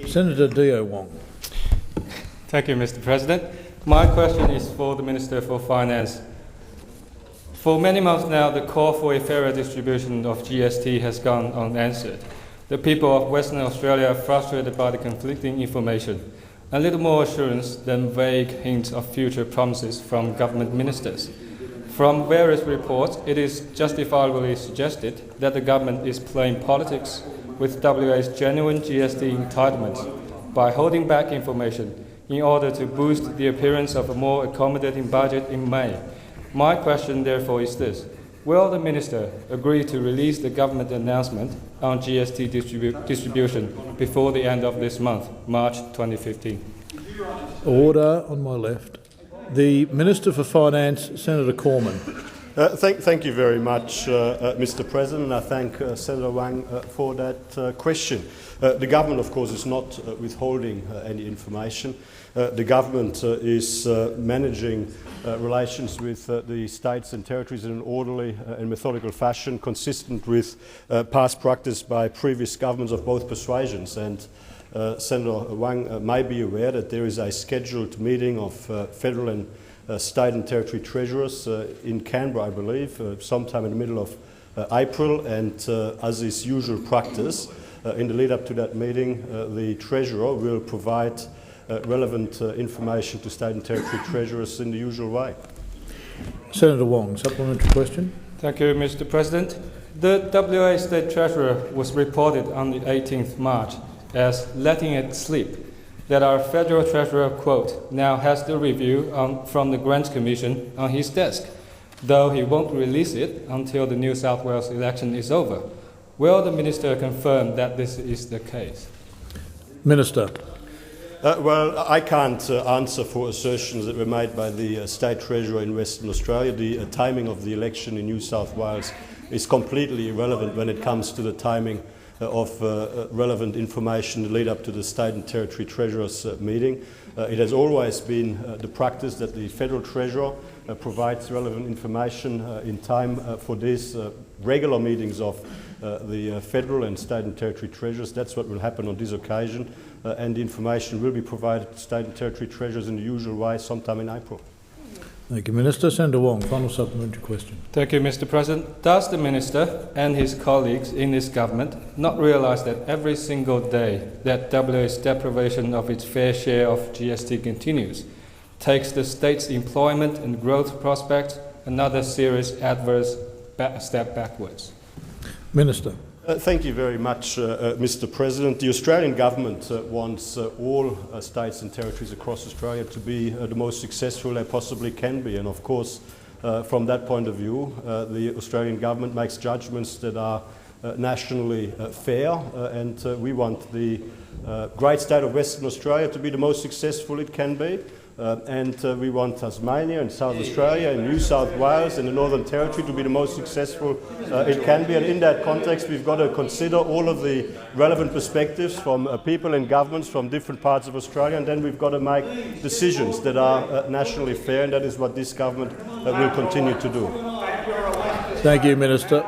Senator Dio Wang. Thank you, Mr. President. My question is for the Minister for Finance. For many months now, the call for a fairer distribution of GST has gone unanswered. The people of Western Australia are frustrated by the conflicting information. A little more assurance than vague hints of future promises from government ministers. From various reports, it is justifiably suggested that the government is playing politics with WA's genuine GST entitlements by holding back information in order to boost the appearance of a more accommodating budget in May. My question, therefore, is this. Will the Minister agree to release the government announcement on GST distribution before the end of this month, March 2015? Order on my left. The Minister for Finance, Senator Cormann. Thank you very much, Mr. President. I thank Senator Wang for that question. The government, of course, is not withholding any information. The government is managing relations with the states and territories in an orderly and methodical fashion, consistent with past practice by previous governments of both persuasions. And Senator Wang may be aware that there is a scheduled meeting of federal and state and territory treasurers in Canberra, I believe, sometime in the middle of April. And as is usual practice, in the lead up to that meeting, the treasurer will provide relevant information to state and territory treasurers in the usual way. Senator Wang, supplementary question. Thank you, Mr. President. The WA State Treasurer was reported on the 18th March as letting it slip that our Federal Treasurer, quote, now has the review from the Grants Commission on his desk, though he won't release it until the New South Wales election is over. Will the Minister confirm that this is the case? Minister. Well, I can't answer for assertions that were made by the State Treasurer in Western Australia. The timing of the election in New South Wales is completely irrelevant when it comes to the timing of relevant information to lead up to the State and Territory Treasurers meeting. It has always been the practice that the Federal Treasurer provides relevant information in time for these regular meetings of the Federal and State and Territory Treasurers. That's what will happen on this occasion, and the information will be provided to State and Territory Treasurers in the usual way sometime in April. Thank you, Minister. Senator Wang, final supplementary question. Thank you, Mr. President. Does the Minister and his colleagues in this government not realise that every single day that WA's deprivation of its fair share of GST continues takes the state's employment and growth prospects another serious adverse step backwards? Minister. Thank you very much, Mr. President. The Australian government wants all states and territories across Australia to be the most successful they possibly can be. And of course, from that point of view, the Australian government makes judgments that are nationally fair, and we want the great state of Western Australia to be the most successful it can be. And we want Tasmania and South Australia and New South Wales and the Northern Territory to be the most successful it can be. And in that context, we've got to consider all of the relevant perspectives from people and governments from different parts of Australia, and then we've got to make decisions that are nationally fair, and that is what this government will continue to do. Thank you, Minister.